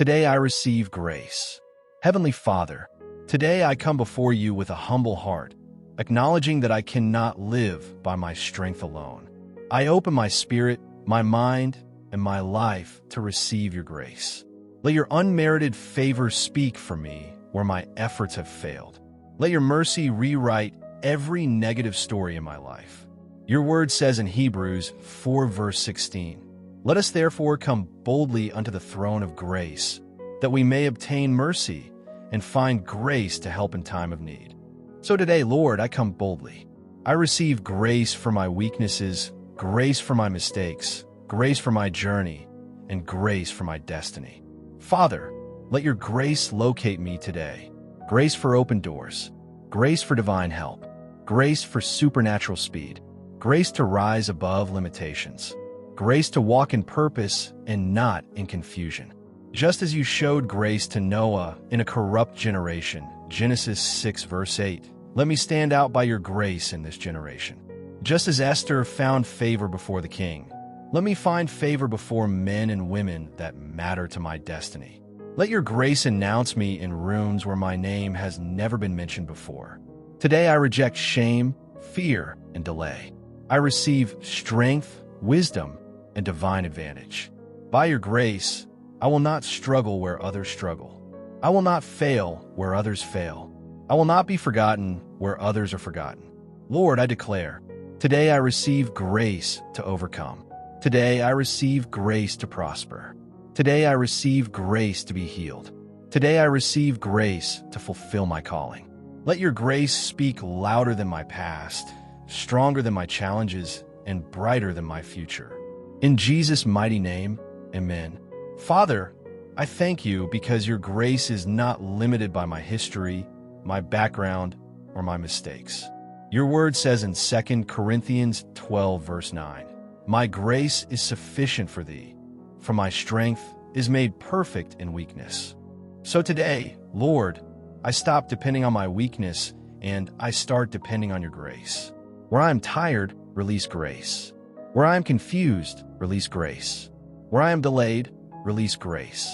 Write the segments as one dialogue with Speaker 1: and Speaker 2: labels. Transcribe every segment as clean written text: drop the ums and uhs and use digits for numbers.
Speaker 1: Today I receive grace. Heavenly Father, today I come before you with a humble heart, acknowledging that I cannot live by my strength alone. I open my spirit, my mind, and my life to receive your grace. Let your unmerited favor speak for me where my efforts have failed. Let your mercy rewrite every negative story in my life. Your word says in Hebrews 4 verse 16, "Let us therefore come boldly unto the throne of grace, that we may obtain mercy and find grace to help in time of need." So today, Lord, I come boldly. I receive grace for my weaknesses, grace for my mistakes, grace for my journey, and grace for my destiny. Father, let your grace locate me today. Grace for open doors, grace for divine help, grace for supernatural speed, grace to rise above limitations, grace to walk in purpose and not in confusion. Just as you showed grace to Noah in a corrupt generation, Genesis 6 verse 8, let me stand out by your grace in this generation. Just as Esther found favor before the king, let me find favor before men and women that matter to my destiny. Let your grace announce me in rooms where my name has never been mentioned before. Today I reject shame, fear, and delay. I receive strength, wisdom, and divine advantage. By your grace, I will not struggle where others struggle. I will not fail where others fail. I will not be forgotten where others are forgotten. Lord, I declare, today I receive grace to overcome. Today I receive grace to prosper. Today I receive grace to be healed. Today I receive grace to fulfill my calling. Let your grace speak louder than my past, stronger than my challenges, and brighter than my future. In Jesus' mighty name, amen. Father, I thank you because your grace is not limited by my history, my background, or my mistakes. Your word says in 2 Corinthians 12 verse 9, "My grace is sufficient for thee, for my strength is made perfect in weakness." So today, Lord, I stop depending on my weakness and I start depending on your grace. Where I am tired, release grace. Where I am confused, release grace. Where I am delayed, release grace.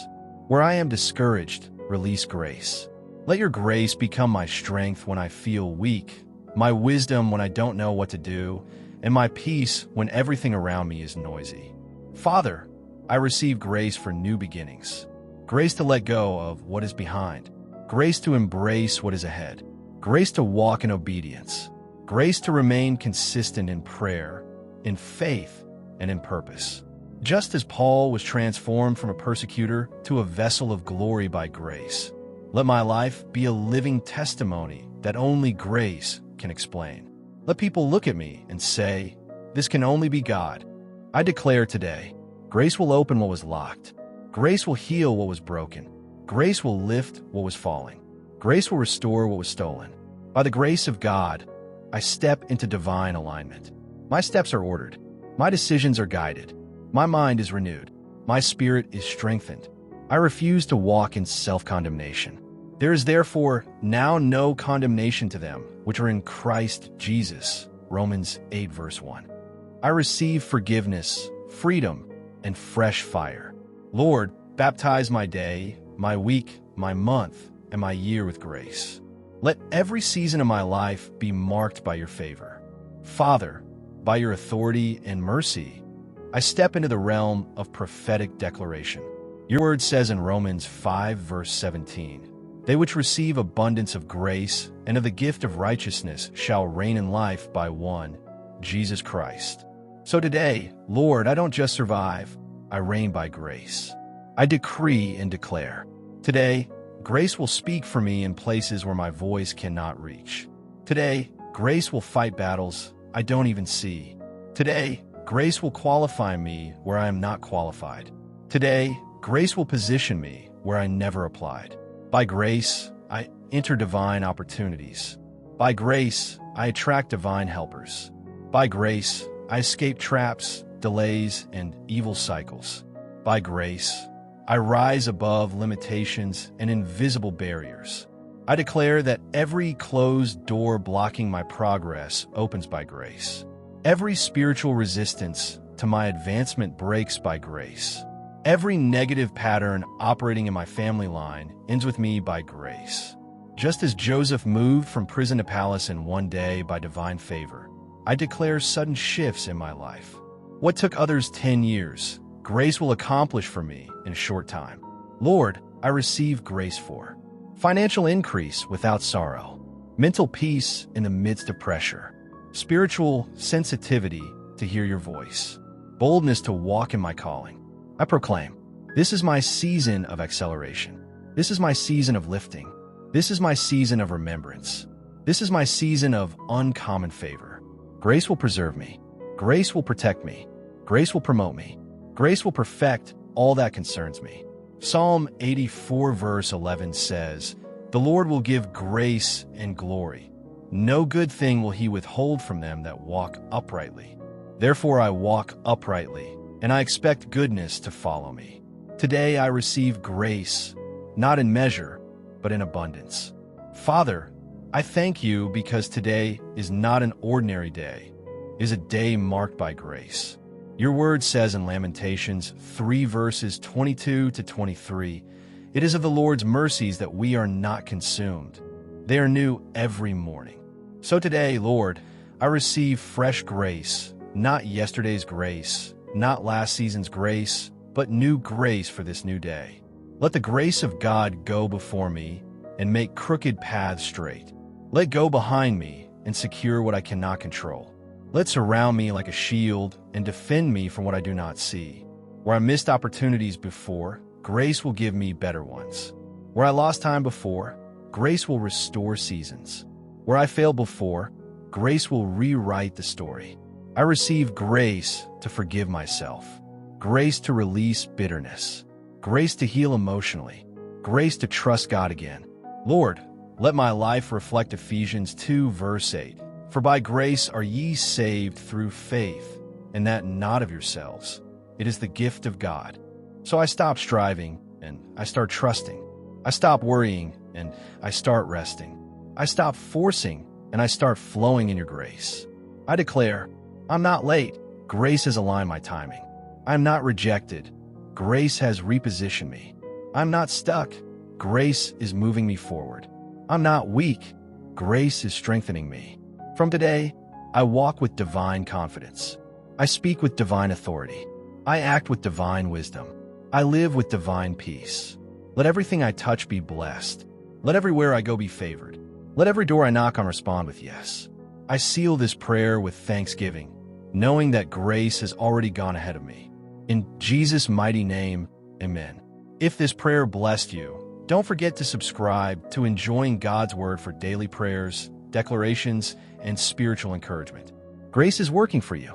Speaker 1: Where I am discouraged, release grace. Let your grace become my strength when I feel weak, my wisdom when I don't know what to do, and my peace when everything around me is noisy. Father, I receive grace for new beginnings, grace to let go of what is behind, grace to embrace what is ahead, grace to walk in obedience, grace to remain consistent in prayer, in faith, and in purpose. Just as Paul was transformed from a persecutor to a vessel of glory by grace, let my life be a living testimony that only grace can explain. Let people look at me and say, "This can only be God." I declare today, grace will open what was locked. Grace will heal what was broken. Grace will lift what was falling. Grace will restore what was stolen. By the grace of God, I step into divine alignment. My steps are ordered. My decisions are guided. My mind is renewed. My spirit is strengthened. I refuse to walk in self-condemnation. There is therefore now no condemnation to them which are in Christ Jesus. Romans 8 verse 1. I receive forgiveness, freedom, and fresh fire. Lord, baptize my day, my week, my month, and my year with grace. Let every season of my life be marked by your favor. Father, by your authority and mercy, I step into the realm of prophetic declaration. Your word says in Romans 5 verse 17, "They which receive abundance of grace and of the gift of righteousness shall reign in life by one, Jesus Christ." So today, Lord, I don't just survive, I reign by grace. I decree and declare. Today, grace will speak for me in places where my voice cannot reach. Today, grace will fight battles I don't even see. Today, grace will qualify me where I am not qualified. Today, grace will position me where I never applied. By grace, I enter divine opportunities. By grace, I attract divine helpers. By grace, I escape traps, delays, and evil cycles. By grace, I rise above limitations and invisible barriers. I declare that every closed door blocking my progress opens by grace. Every spiritual resistance to my advancement breaks by grace. Every negative pattern operating in my family line ends with me by grace. Just as Joseph moved from prison to palace in one day by divine favor, I declare sudden shifts in my life. What took others 10 years, grace will accomplish for me in a short time. Lord, I receive grace for financial increase without sorrow, mental peace in the midst of pressure, spiritual sensitivity to hear your voice, boldness to walk in my calling. I proclaim, this is my season of acceleration. This is my season of lifting. This is my season of remembrance. This is my season of uncommon favor. Grace will preserve me. Grace will protect me. Grace will promote me. Grace will perfect all that concerns me. Psalm 84 verse 11 says, "The Lord will give grace and glory. No good thing will he withhold from them that walk uprightly. Therefore I walk uprightly, and I expect goodness to follow me. Today I receive grace, not in measure, but in abundance." Father, I thank you because today is not an ordinary day. It is a day marked by grace. Your word says in Lamentations 3 verses 22 to 23, "It is of the Lord's mercies that we are not consumed. They are new every morning." So today, Lord, I receive fresh grace, not yesterday's grace, not last season's grace, but new grace for this new day. Let the grace of God go before me and make crooked paths straight. Let go behind me and secure what I cannot control. Let surround me like a shield and defend me from what I do not see. Where I missed opportunities before, grace will give me better ones. Where I lost time before, grace will restore seasons. Where I failed before, grace will rewrite the story. I receive grace to forgive myself, grace to release bitterness, grace to heal emotionally, grace to trust God again. Lord, let my life reflect Ephesians 2 verse 8. "For by grace are ye saved through faith, and that not of yourselves. It is the gift of God." So I stop striving, and I start trusting. I stop worrying, and I start resting. I stop forcing, and I start flowing in your grace. I declare, I'm not late. Grace has aligned my timing. I'm not rejected. Grace has repositioned me. I'm not stuck. Grace is moving me forward. I'm not weak. Grace is strengthening me. From today, I walk with divine confidence. I speak with divine authority. I act with divine wisdom. I live with divine peace. Let everything I touch be blessed. Let everywhere I go be favored. Let every door I knock on respond with yes. I seal this prayer with thanksgiving, knowing that grace has already gone ahead of me. In Jesus' mighty name, amen. If this prayer blessed you, don't forget to subscribe to Enjoying God's Word for daily prayers, declarations, and spiritual encouragement. Grace is working for you.